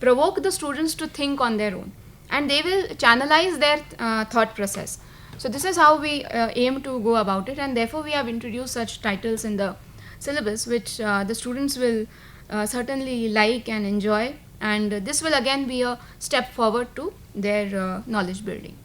provoke the students to think on their own, and they will channelize their thought process. So this is how we aim to go about it, and therefore we have introduced such titles in the syllabus which the students will certainly like and enjoy, and this will again be a step forward to their knowledge building.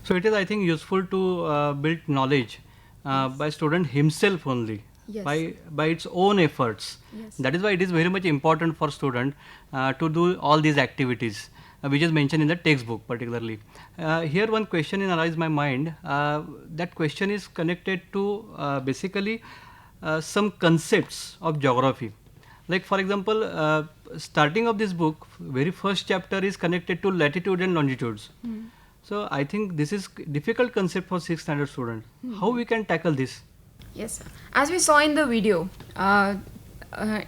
So it is, I think, useful to build knowledge by student himself only, Yes. by its own efforts. Yes. That is why it is very much important for student to do all these activities, which is mentioned in the textbook particularly. Here one question arises my mind. That question is connected to basically some concepts of geography. Like for example, starting of this book, very first chapter is connected to latitude and longitudes. So I think this is difficult concept for 6th standard student. How we can tackle this? Yes, sir. As we saw in the video,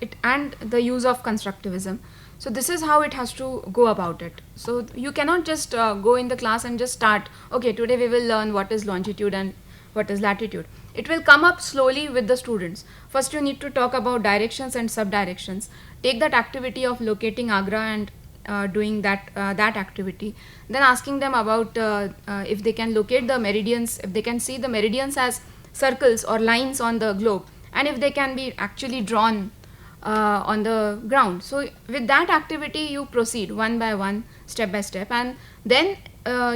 it and the use of constructivism. So this is how it has to go about it. So you cannot just go in the class and just start, okay, today we will learn what is longitude and what is latitude. It will come up slowly with the students. First you need to talk about directions and subdirections. Take that activity of locating Agra and doing that activity, then asking them about if they can locate the meridians, if they can see the meridians as circles or lines on the globe, and if they can be actually drawn on the ground. So with that activity you proceed one by one, step by step, and then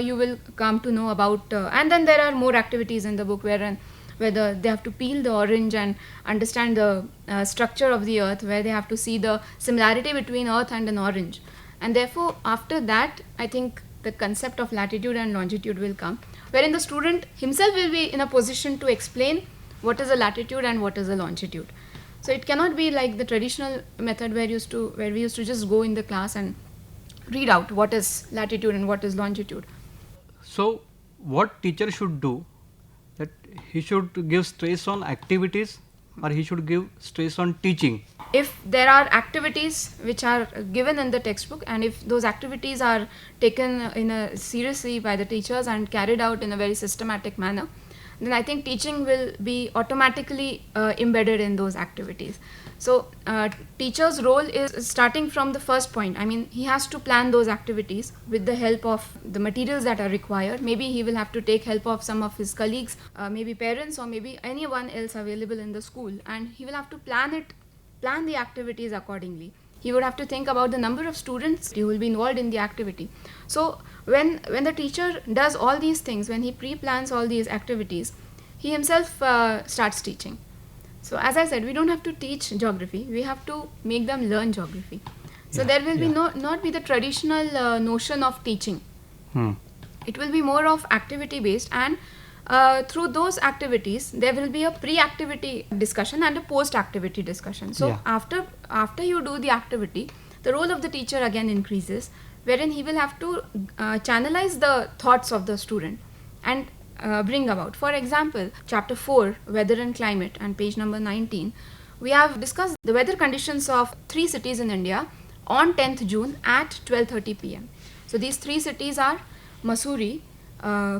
you will come to know about and then there are more activities in the book whether they have to peel the orange and understand the structure of the earth, where they have to see the similarity between earth and an orange. And therefore after that I think the concept of latitude and longitude will come, wherein the student himself will be in a position to explain what is a latitude and what is a longitude. So it cannot be like the traditional method where we used to just go in the class and read out what is latitude and what is longitude. So what teacher should do? That he should give stress on activities, or he should give stress on teaching? If there are activities which are given in the textbook, and if those activities are taken in a seriously by the teachers and carried out in a very systematic manner, then I think teaching will be automatically embedded in those activities. So teacher's role is starting from the first point. I mean, he has to plan those activities with the help of the materials that are required. Maybe he will have to take help of some of his colleagues, maybe parents, or maybe anyone else available in the school, and he will have to plan the activities accordingly. He would have to think about the number of students who will be involved in the activity. So when the teacher does all these things, when he pre-plans all these activities, he himself starts teaching. So as I said, we don't have to teach geography, we have to make them learn geography. So there will be not be the traditional notion of teaching. It will be more of activity based, and through those activities there will be a pre-activity discussion and a post-activity discussion. So after you do the activity, the role of the teacher again increases, wherein he will have to channelize the thoughts of the student and bring about. For example, chapter 4, weather and climate, and page number 19, we have discussed the weather conditions of 3 cities in India on 10th June at 12:30 p.m. So these 3 cities are Mussoorie,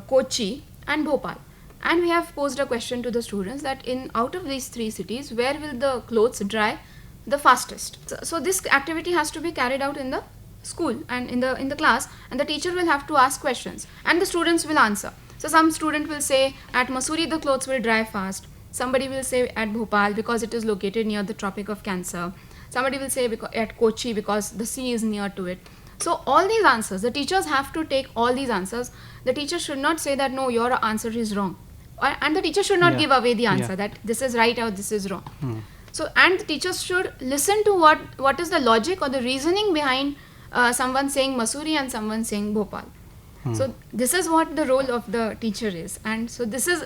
Kochi and Bhopal. And we have posed a question to the students that out of these 3 cities, where will the clothes dry the fastest? So this activity has to be carried out in the school and in the class, and the teacher will have to ask questions and the students will answer. So some student will say at Mussoorie the clothes will dry fast. Somebody will say at Bhopal because it is located near the Tropic of Cancer. Somebody will say at Kochi because the sea is near to it. So all these answers, the teachers have to take all these answers. The teacher should not say that no, your answer is wrong. And the teacher should not give away the answer that this is right or this is wrong. So, and the teachers should listen to what is the logic or the reasoning behind someone saying Mussoorie and someone saying Bhopal. So this is what the role of the teacher is, and so this is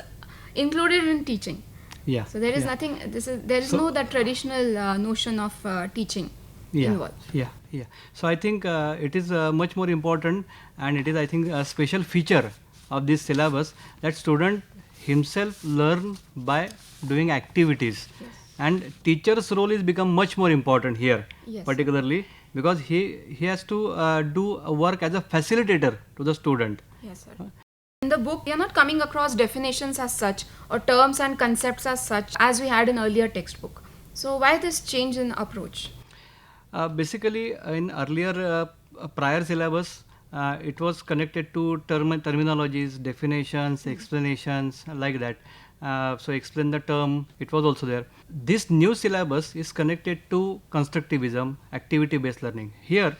included in teaching. So there is nothing. There is no that traditional notion of teaching involved. So I think it is much more important, and it is, I think, a special feature of this syllabus that student himself learn by doing activities. And teacher's role is become much more important here, particularly because he has to do a work as a facilitator to the student. Yes, sir. In the book, we are not coming across definitions as such or terms and concepts as such as we had in earlier textbook. So why this change in approach? Basically, in earlier prior syllabus, it was connected to terminologies, definitions, explanations, like that. So explain the term, it was also there. This new syllabus is connected to constructivism, activity-based learning. Here,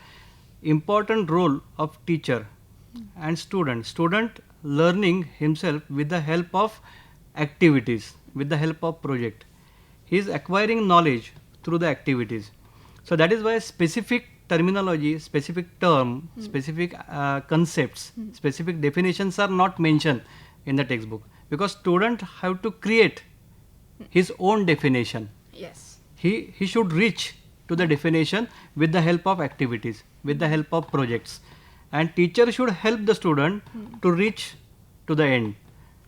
important role of teacher and student learning himself with the help of activities, with the help of project. He is acquiring knowledge through the activities. So that is why specific terminology, specific term, specific concepts, specific definitions are not mentioned in the textbook, because student have to create his own definition. Yes. He should reach to the definition with the help of activities, with the help of projects, and teacher should help the student to reach to the end.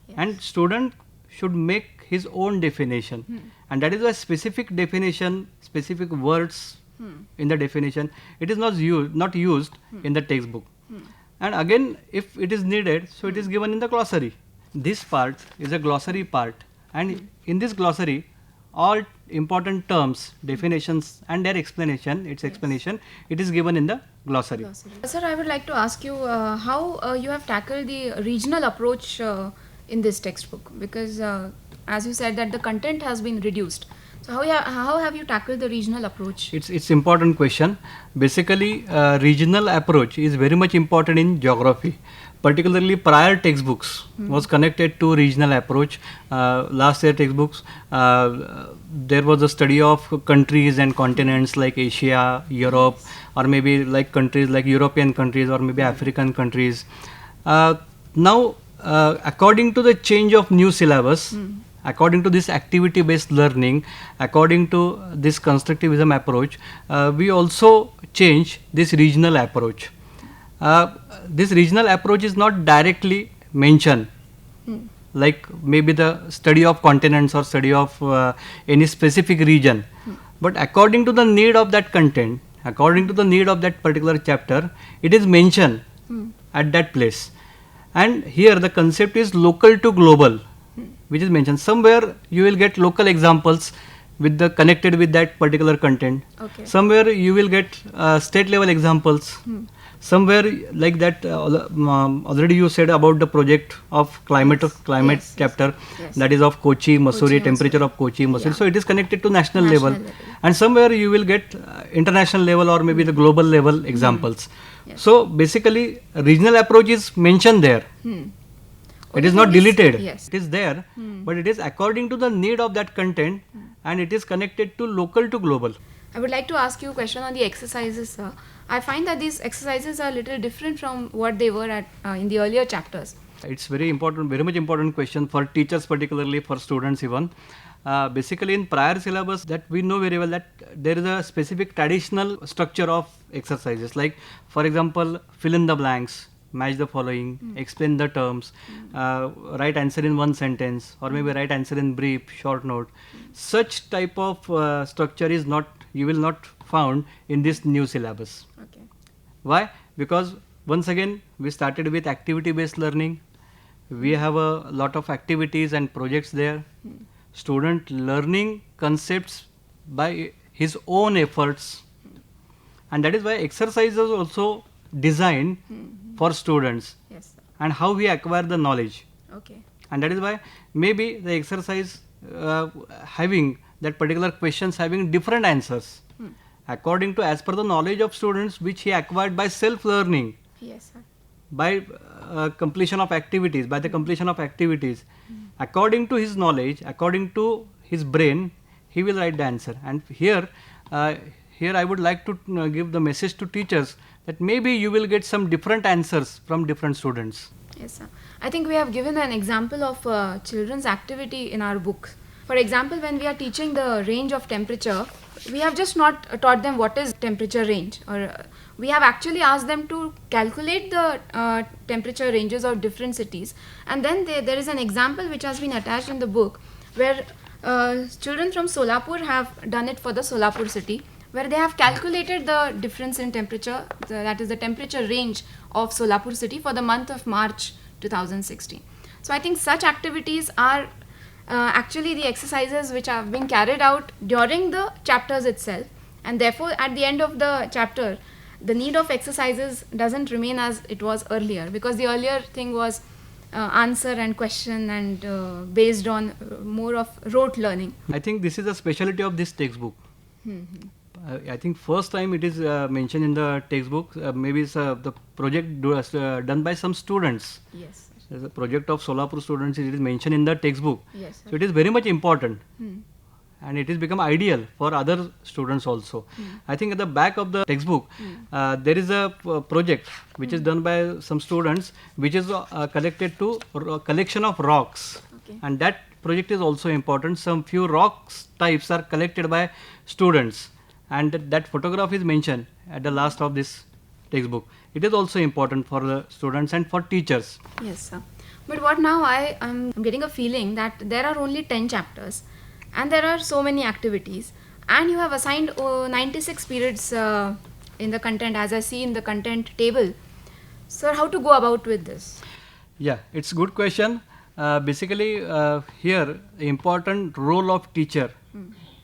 Yes. And student should make his own definition, and that is why specific definition, specific words in the definition, it is not used in the textbook. And again, if it is needed, so it is given in the glossary. This part is a glossary part, and in this glossary, all important terms, definitions, and their explanation, it is given in the glossary. Sir, I would like to ask you how you have tackled the regional approach in this textbook, because as you said that the content has been reduced. So how have you tackled the regional approach? It's important question. Basically, regional approach is very much important in geography. Particularly prior textbooks was connected to regional approach. Last year textbooks, there was a study of countries and continents like Asia, Europe, or maybe like countries like European countries or maybe African countries. Now, according to the change of new syllabus, according to this activity-based learning, according to this constructivism approach, we also change this regional approach. This regional approach is not directly mentioned, like maybe the study of continents or study of any specific region, but according to the need of that content, according to the need of that particular chapter, it is mentioned at that place. And here the concept is local to global, which is mentioned. Somewhere you will get local examples with the connected with that particular content. Okay. Somewhere you will get state level examples. Somewhere like that, already you said about the project of climate Yes, chapter, yes. that is of Kochi, Mussoorie, Kochi, temperature Mussoorie. of Kochi, Mussoorie. Yeah. So it is connected to national National level. level. And somewhere you will get international level or maybe the global level examples. Yes. So basically, regional approach is mentioned there. It is not deleted. Yes. It is there, but it is according to the need of that content, and it is connected to local to global. I would like to ask you a question on the exercises, sir. I find that these exercises are a little different from what they were at in the earlier chapters. It's very important, very much important question for teachers, particularly for students even. Basically, in prior syllabus, that we know very well that there is a specific traditional structure of exercises. Like, for example, fill in the blanks, match the following, explain the terms, write answer in one sentence, or maybe write answer in brief, short note. Such type of structure is not, you will not found in this new syllabus. Okay. Why? Because once again, we started with activity-based learning. We have a lot of activities and projects there. Student learning concepts by his own efforts, and that is why exercises also designed for students, Yes, sir. and how we acquire the knowledge. Okay. And that is why maybe the exercise having that particular questions having different answers according to as per the knowledge of students which he acquired by self learning, Yes, sir. by completion of activities, by the completion of activities, according to his knowledge, according to his brain, he will write the answer. And here I would like to give the message to teachers that maybe you will get some different answers from different students. Yes, sir. I think we have given an example of children's activity in our books. For example, when we are teaching the range of temperature, we have just not taught them what is temperature range, or we have actually asked them to calculate the temperature ranges of different cities, and then there is an example which has been attached in the book where children from Solapur have done it for the Solapur city, where they have calculated the difference in temperature, that is the temperature range of Solapur city for the month of March 2016. So I think such activities are actually the exercises which have been carried out during the chapters itself, and therefore at the end of the chapter the need of exercises doesn't remain as it was earlier, because the earlier thing was answer and question and based on more of rote learning. I think this is a specialty of this textbook. I think first time it is mentioned in the textbook. Maybe it's the project done by some students. Yes. There's a project of Solapur students. It is mentioned in the textbook. Yes. So it is very much important. And it is become ideal for other students also. I think at the back of the textbook there is a project which is done by some students, which is collected to collection of rocks. Okay. And that project is also important. Some few rocks types are collected by students, and that photograph is mentioned at the last of this textbook. It is also important for the students and for teachers. Yes, sir. But what now I am getting a feeling that there are only 10 chapters and there are so many activities, and you have assigned 96 periods in the content, as I see in the content table. Sir, how to go about with this? Yeah, it's a good question. Basically, here the important role of teacher.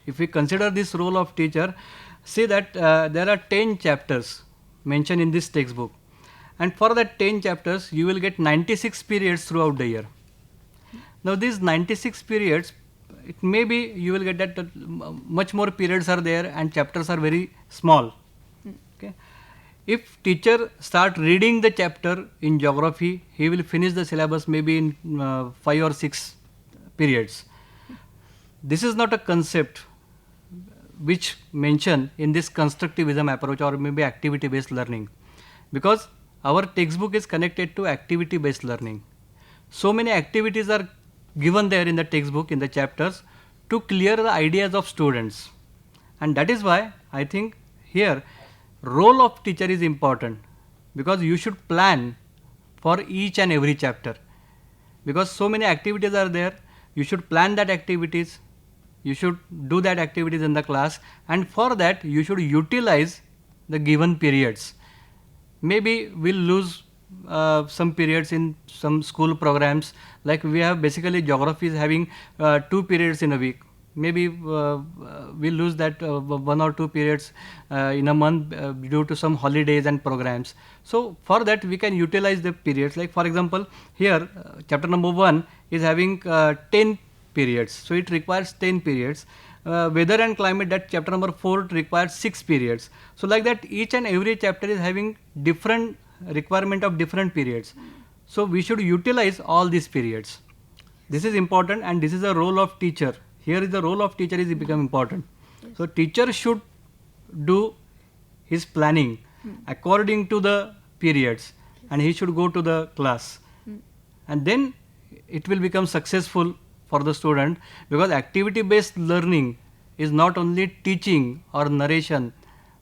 If we consider this role of teacher, see that there are 10 chapters mentioned in this textbook, and for that 10 chapters you will get 96 periods throughout the year. Now these 96 periods, it may be you will get that much more periods are there and chapters are very small. Okay. If teacher start reading the chapter in geography, he will finish the syllabus maybe in 5 or 6 periods. This is not a concept which mentioned in this constructivism approach or maybe activity based learning, because our textbook is connected to activity based learning. So many activities are given there in the textbook, in the chapters, to clear the ideas of students, and that is why I think here role of teacher is important, because you should plan for each and every chapter, because so many activities are there. You should plan that activities, you should do that activities in the class, and for that you should utilize the given periods. Maybe we'll lose some periods in some school programs, like we have basically geography is having 2 periods in a week. Maybe we'll lose that 1 or 2 periods in a month due to some holidays and programs. So for that we can utilize the periods. Like for example, here chapter number 1 is having 10 periods, so it requires 10 periods. Weather and climate, that chapter number 4 requires 6 periods. So like that each and every chapter is having different requirement of different periods. So we should utilize all these periods. This is important, and this is the role of teacher. Here is the role of teacher is become important. So teacher should do his planning according to the periods, and he should go to the class, and then it will become successful for the student, because activity based learning is not only teaching or narration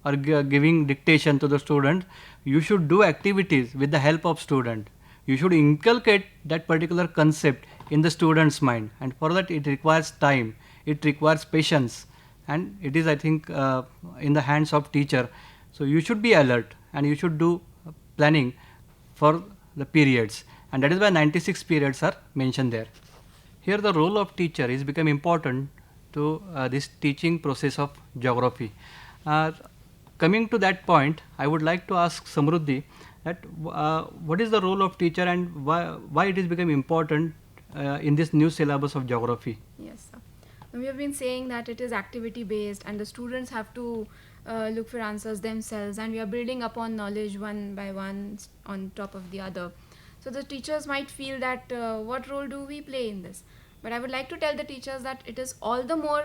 or giving dictation to the student. You should do activities with the help of student. You should inculcate that particular concept in the student's mind, and for that it requires time, it requires patience, and it is I think in the hands of teacher. So you should be alert and you should do planning for the periods, and that is why 96 periods are mentioned there. Here the role of teacher is become important to this teaching process of geography. Coming to that point, I would like to ask Samruddhi that what is the role of teacher and why it is become important in this new syllabus of geography? Yes, sir. We have been saying that it is activity based and the students have to look for answers themselves, and we are building upon knowledge one by one on top of the other. So the teachers might feel that what role do we play in this? But I would like to tell the teachers that it is all the more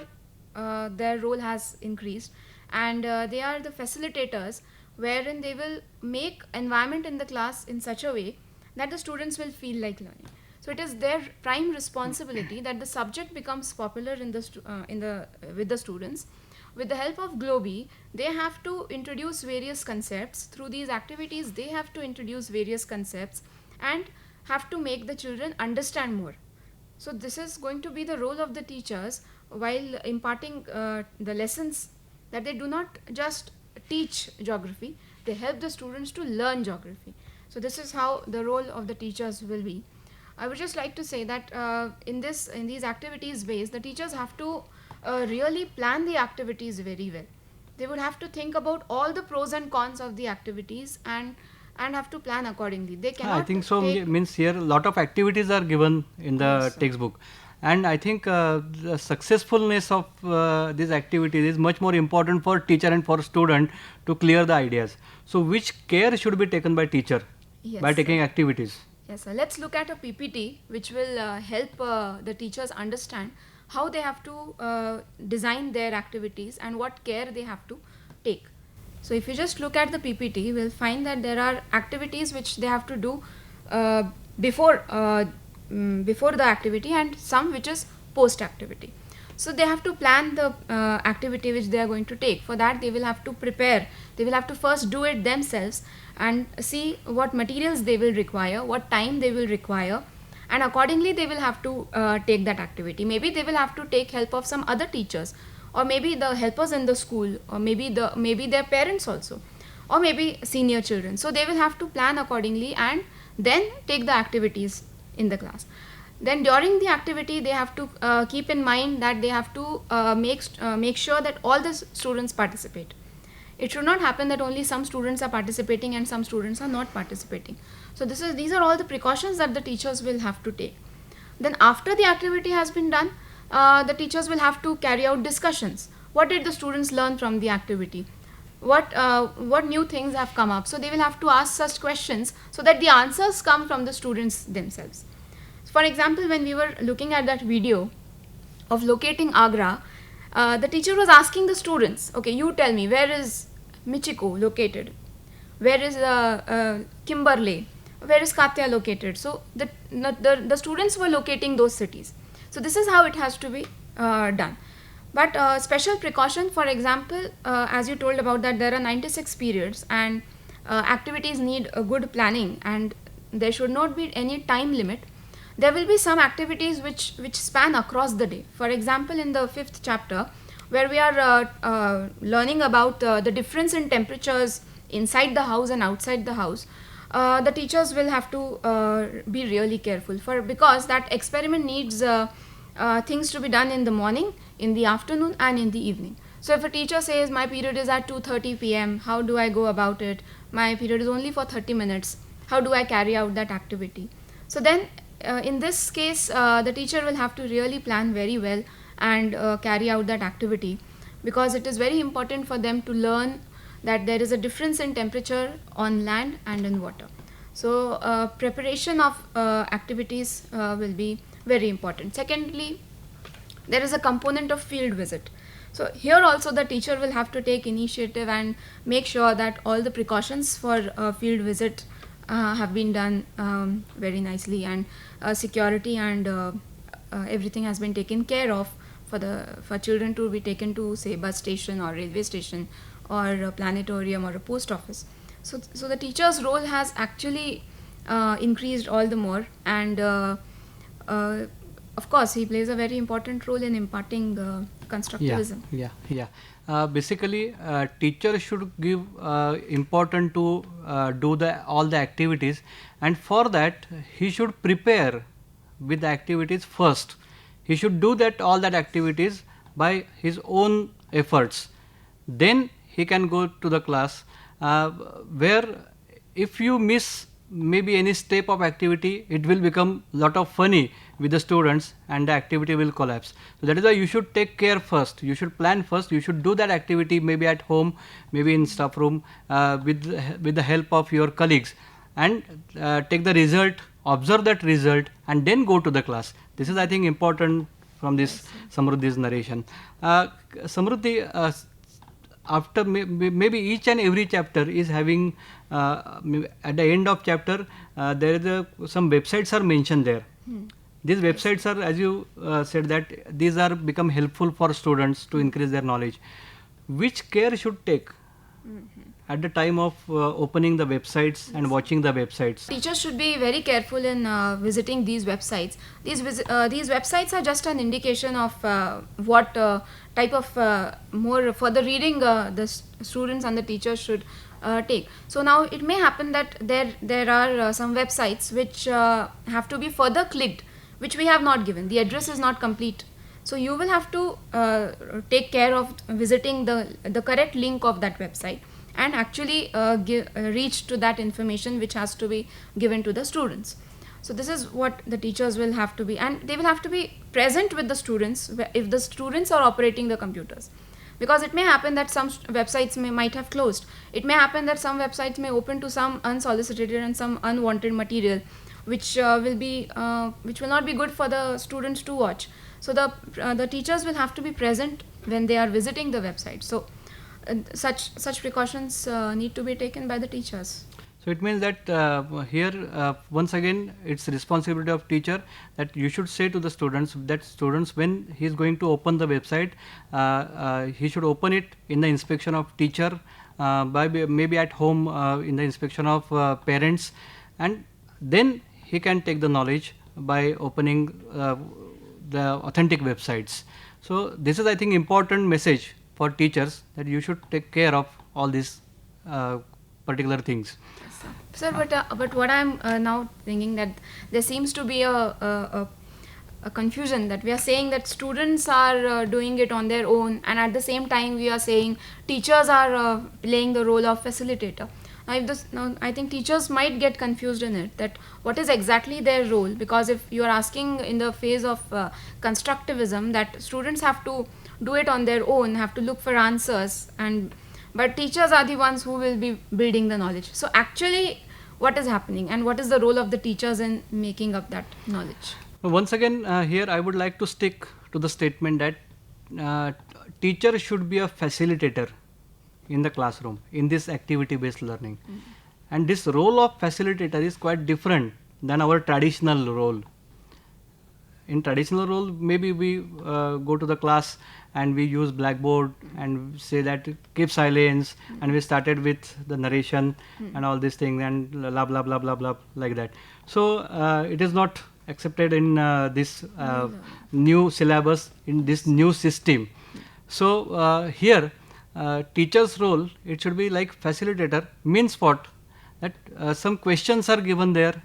their role has increased, and they are the facilitators, wherein they will make environment in the class in such a way that the students will feel like learning. So it is their prime responsibility that the subject becomes popular with the students. With the help of Globi, they have to introduce various concepts. Through these activities, they have to introduce various concepts and have to make the children understand more. So this is going to be the role of the teachers while imparting the lessons, that they do not just teach geography, they help the students to learn geography. So this is how the role of the teachers will be. I would just like to say that in these activities based, the teachers have to really plan the activities very well. They would have to think about all the pros and cons of the activities and have to plan accordingly. They cannot I think so. take, Means here a lot of activities are given in the Yes, sir. textbook, and I think the successfulness of these activities is much more important for teacher and for student to clear the ideas. So, which care should be taken by teacher Yes, by sir. taking activities? Yes, sir. Let's look at a PPT which will help the teachers understand how they have to design their activities and what care they have to take. So, if you just look at the PPT, we'll find that there are activities which they have to do uh, before before the activity, and some which is post activity. So they have to plan the activity which they are going to take. For that, they will have to prepare. They will have to first do it themselves and see what materials they will require, what time they will require, and accordingly they will have to take that activity. Maybe they will have to take help of some other teachers, or maybe the helpers in the school, or maybe their parents also, or maybe senior children. So they will have to plan accordingly and then take the activities in the class. Then during the activity, they have to keep in mind that they have to make sure that all the students participate. It should not happen that only some students are participating and some students are not participating. So these are all the precautions that the teachers will have to take. Then after the activity has been done, the teachers will have to carry out discussions. What did the students learn from the activity? What new things have come up? So they will have to ask such questions so that the answers come from the students themselves. For example, when we were looking at that video of locating Agra, the teacher was asking the students, okay, you tell me, where is Michiko located? Where is Kimberley? Where is Katya located? So the students were locating those cities. So this is how it has to be done. But special precaution, for example, as you told about that, there are 96 periods, and activities need a good planning, and there should not be any time limit. There will be some activities which span across the day. For example, in the 5th chapter, where we are learning about the difference in temperatures inside the house and outside the house, the teachers will have to be really careful, because that experiment needs things to be done in the morning, in the afternoon, and in the evening. So if a teacher says my period is at 2:30 p.m., how do I go about it? My period is only for 30 minutes. How do I carry out that activity? So then in this case, the teacher will have to really plan very well and carry out that activity, because it is very important for them to learn that there is a difference in temperature on land and in water. So preparation of activities will be very important. Secondly, there is a component of field visit. So here also the teacher will have to take initiative and make sure that all the precautions for field visit have been done very nicely, and security and everything has been taken care of for children to be taken to, say, bus station or railway station or a planetarium or a post office. So the teacher's role has actually increased all the more, and of course he plays a very important role in imparting constructivism. Basically, teacher should give important to do all the activities, and for that he should prepare with the activities first. He should do all that activities by his own efforts. Then he can go to the class, where if you miss maybe any step of activity, it will become lot of funny with the students and the activity will collapse. So that is why you should take care first. You should plan first. You should do that activity maybe at home, maybe in staff room, with the help of your colleagues, and take the result, observe that result, and then go to the class. This is, I think, important from this Samruddhi's narration. Samruddhi, after maybe each and every chapter is having at the end of chapter there is some websites are mentioned there. These websites are, as you said, that these are become helpful for students to increase their knowledge. Which care should take at the time of opening the websites and watching the websites? Teachers should be very careful in visiting these websites. These websites are just an indication of what type of more further reading the students and the teachers should take. So now it may happen that there are some websites which have to be further clicked, which we have not given. The address is not complete. So you will have to take care of visiting the correct link of that website and actually reach to that information which has to be given to the students. So this is what the teachers will have to be, and they will have to be present with the students if the students are operating the computers, because it may happen that some websites might have closed. It may happen that some websites may open to some unsolicited and some unwanted material which will not be good for the students to watch. So the teachers will have to be present when they are visiting the website. So such precautions need to be taken by the teachers. So it means that here once again it's responsibility of teacher that you should say to the students that students, when he is going to open the website, he should open it in the inspection of teacher, maybe at home in the inspection of parents, and then he can take the knowledge by opening the authentic websites. So this is, I think, important message for teachers, that you should take care of all these particular things. Sir, but what I'm now thinking, that there seems to be a confusion, that we are saying that students are doing it on their own, and at the same time we are saying teachers are playing the role of facilitator. Now I think teachers might get confused in it, that what is exactly their role, because if you are asking in the phase of constructivism that students have to do it on their own, have to look for answers, but teachers are the ones who will be building the knowledge. So actually what is happening, and what is the role of the teachers in making up that knowledge? Once again, here I would like to stick to the statement that teacher should be a facilitator in the classroom in this activity based learning. And this role of facilitator is quite different than our traditional role. In traditional role, maybe we go to the class and we use blackboard and say that keep silence, and we started with the narration and all these things and blah blah blah blah blah like that. So it is not accepted in this new syllabus, in this new system. So here teacher's role, it should be like facilitator. Means what? That some questions are given there,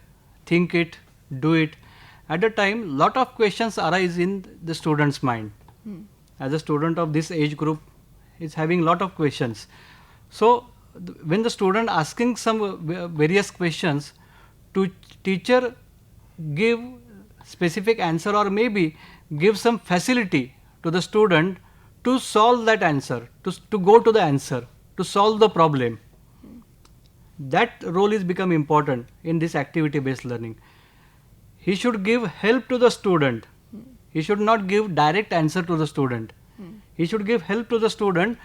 think it, do it. At the time, lot of questions arise in the student's mind. As a student of this age group is having lot of questions. So when the student asking some various questions, to teacher give specific answer, or maybe give some facility to the student to solve that answer, to go to the answer, to solve the problem. That role is become important in this activity based learning. He should give help to the student. He should not give direct answer to the student. He should give help to the student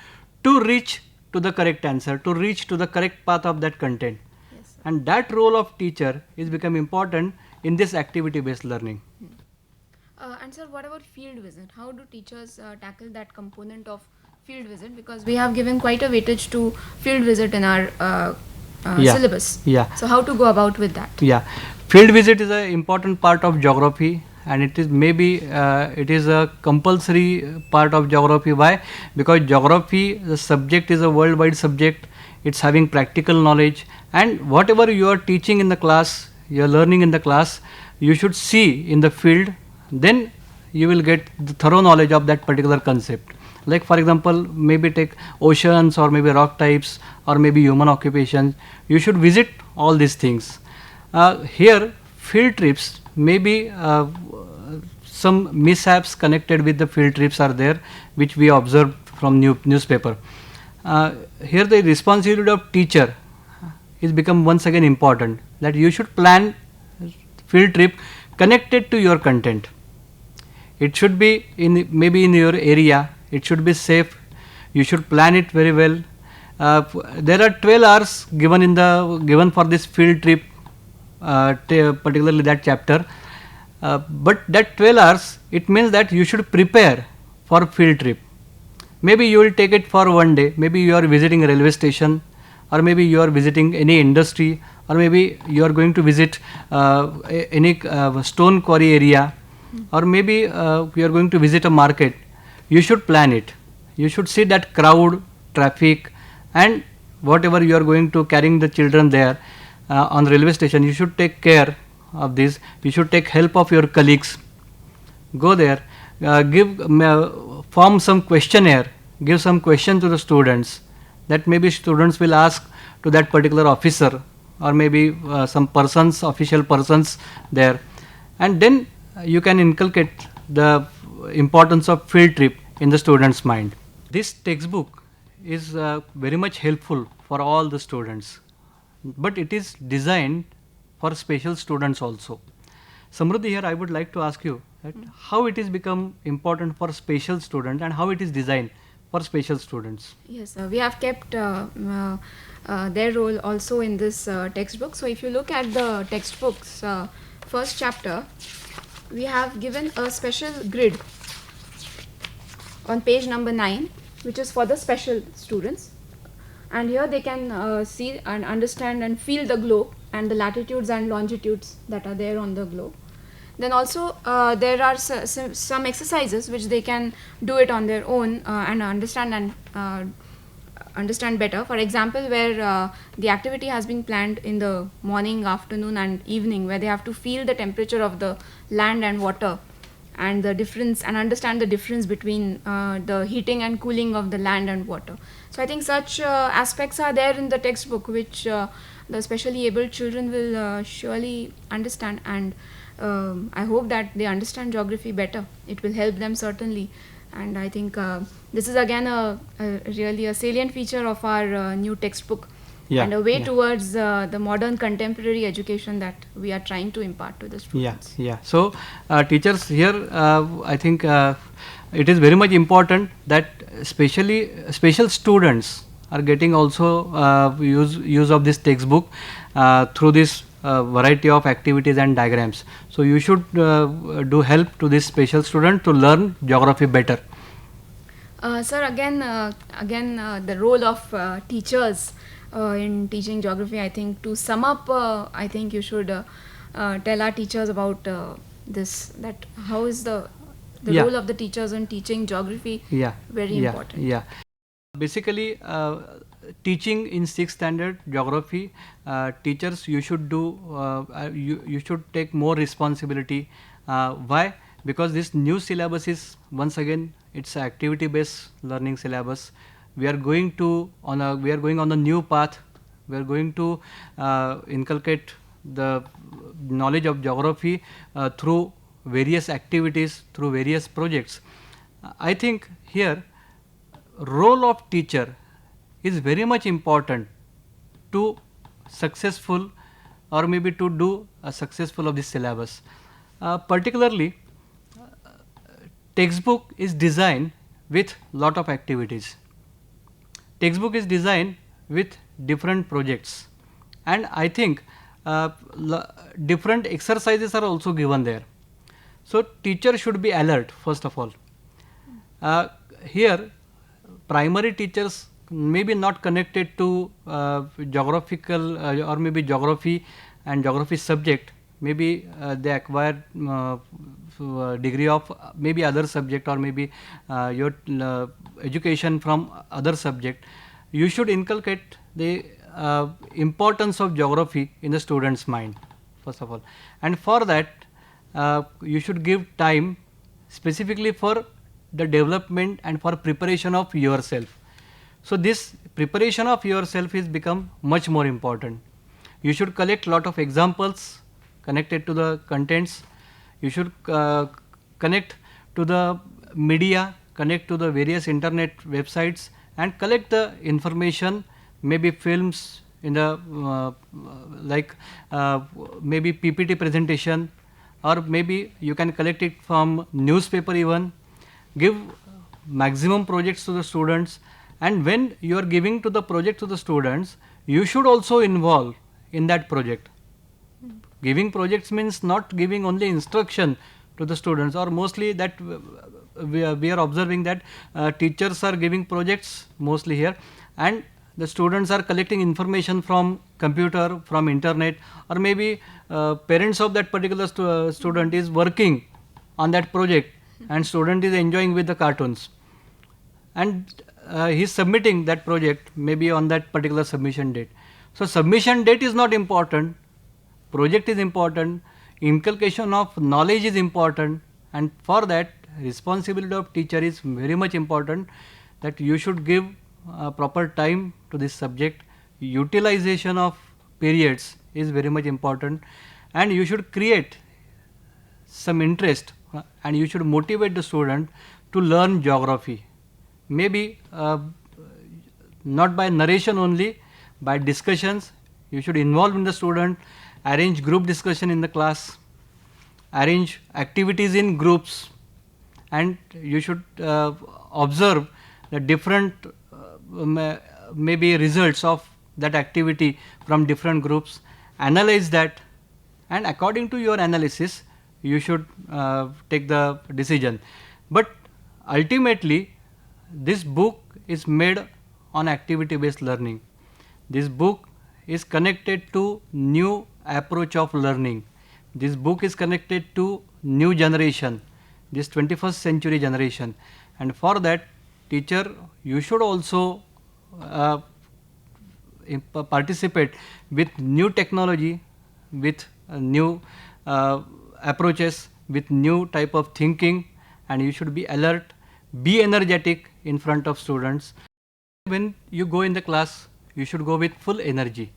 to reach to the correct answer, to reach to the correct path of that content. Yes, and that role of teacher is become important in this activity based learning. And sir, what about field visit? How do teachers tackle that component of field visit? Because we have given quite a weightage to field visit in our syllabus. Yeah. So how to go about with that? Yeah, field visit is an important part of geography, and it is maybe it is a compulsory part of geography. Why? Because geography, the subject is a worldwide subject. It's having practical knowledge, and whatever you are teaching in the class, you are learning in the class, you should see in the field. Then you will get the thorough knowledge of that particular concept. Like for example, maybe take oceans, or maybe rock types, or maybe human occupations. You should visit all these things. Here, field trips, maybe some mishaps connected with the field trips are there, which we observed from newspaper. Here the responsibility of teacher is become once again important, that you should plan field trip connected to your content. It should be maybe in your area. It should be safe. You should plan it very well. There are 12 hours given for this field trip, particularly that chapter. But that 12 hours, it means that you should prepare for field trip. Maybe you will take it for one day. Maybe you are visiting a railway station, or maybe you are visiting any industry, or maybe you are going to visit any stone quarry area, or maybe you are going to visit a market. You should plan it. You should see that crowd, traffic, and whatever you are going to carrying the children there on the railway station. You should take care of this. You should take help of your colleagues. Go there. form some questionnaire, give some question to the students, that maybe students will ask to that particular officer, or maybe some persons, official persons there, and then you can inculcate the importance of field trip in the student's mind. This textbook is very much helpful for all the students, but it is designed for special students also. Samruddhi, here I would like to ask you that how it is become important for special students and how it is designed for special students. Yes, we have kept their role also in this textbook. So if you look at the textbook's first chapter, we have given a special grid on page number 9, which is for the special students. And here they can see and understand and feel the globe and the latitudes and longitudes that are there on the globe. Then also there are some exercises which they can do it on their own and understand better. For example, where the activity has been planned in the morning, afternoon and evening, where they have to feel the temperature of the land and water and the difference, and understand the difference between the heating and cooling of the land and water. So I think such aspects are there in the textbook, which the specially abled children will surely understand, and I hope that they understand geography better. It will help them certainly, and I think this is again a really a salient feature of our new textbook, and a way towards the modern contemporary education that we are trying to impart to the students. So teachers here, I think it is very much important that special students are getting also use of this textbook through this variety of activities and diagrams. So you should do help to this special student to learn geography better. Sir, again the role of teachers in teaching geography, I think to sum up, I think you should tell our teachers about this, that how is the role of the teachers in teaching geography very important. Basically, teaching in 6th standard geography, teachers, you should do you should take more responsibility. Why? Because this new syllabus is, once again, it's activity based learning syllabus. We are going on the new path. We are going to inculcate the knowledge of geography through various activities, through various projects. I think here role of teacher is very much important to successful, or maybe to do a successful of this syllabus. Particularly, textbook is designed with lot of activities. Textbook is designed with different projects, and I think different exercises are also given there. So teacher should be alert first of all. Here primary teachers maybe not connected to geographical or maybe geography and geography subject, maybe they acquire degree of maybe other subject, or maybe your education from other subject. You should inculcate the importance of geography in the student's mind first of all, and for that you should give time specifically for the development and for preparation of yourself. So this preparation of yourself is become much more important. You should collect lot of examples connected to the contents. You should connect to the media, connect to the various internet websites, and collect the information, maybe films in the maybe PPT presentation, or maybe you can collect it from newspaper even. Give maximum projects to the students, and when you are giving to the project to the students, you should also involve in that project. Giving projects means not giving only instruction to the students, or mostly that we are observing that teachers are giving projects mostly here, and the students are collecting information from computer, from internet, or maybe parents of that particular student is working on that project, and student is enjoying with the cartoons, and he is submitting that project maybe on that particular submission date. So submission date is not important, project is important, inculcation of knowledge is important, and for that responsibility of teacher is very much important, that you should give proper time to this subject. Utilization of periods is very much important, and you should create some interest and you should motivate the student to learn geography. Maybe not by narration only, by discussions. You should involve in the student, arrange group discussion in the class, arrange activities in groups, and you should observe the different maybe results of that activity from different groups, analyze that, and according to your analysis you should take the decision. But ultimately this book is made on activity based learning. This book is connected to new approach of learning. This book is connected to new generation, this 21st century generation, and for that teacher you should also participate with new technology, with new approaches, with new type of thinking, and you should be alert, be energetic in front of students. When you go in the class, you should go with full energy.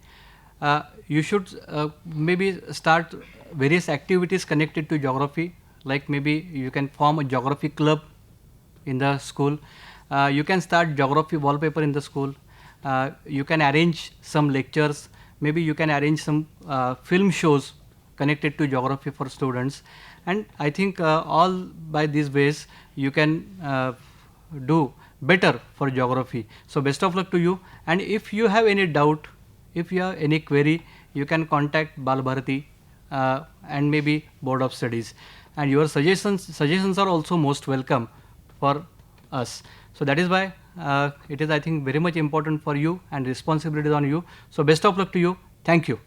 You should maybe start various activities connected to geography, like maybe you can form a geography club in the school. You can start geography wallpaper in the school. You can arrange some lectures. Maybe you can arrange some film shows connected to geography for students. And I think all by these ways you can do better for geography. So best of luck to you. And if you have any doubt, if you have any query, you can contact Bal Bharati and maybe Board of Studies. And your suggestions are also most welcome for us. So that is why it is, I think, very much important for you, and responsibility is on you. So best of luck to you. Thank you.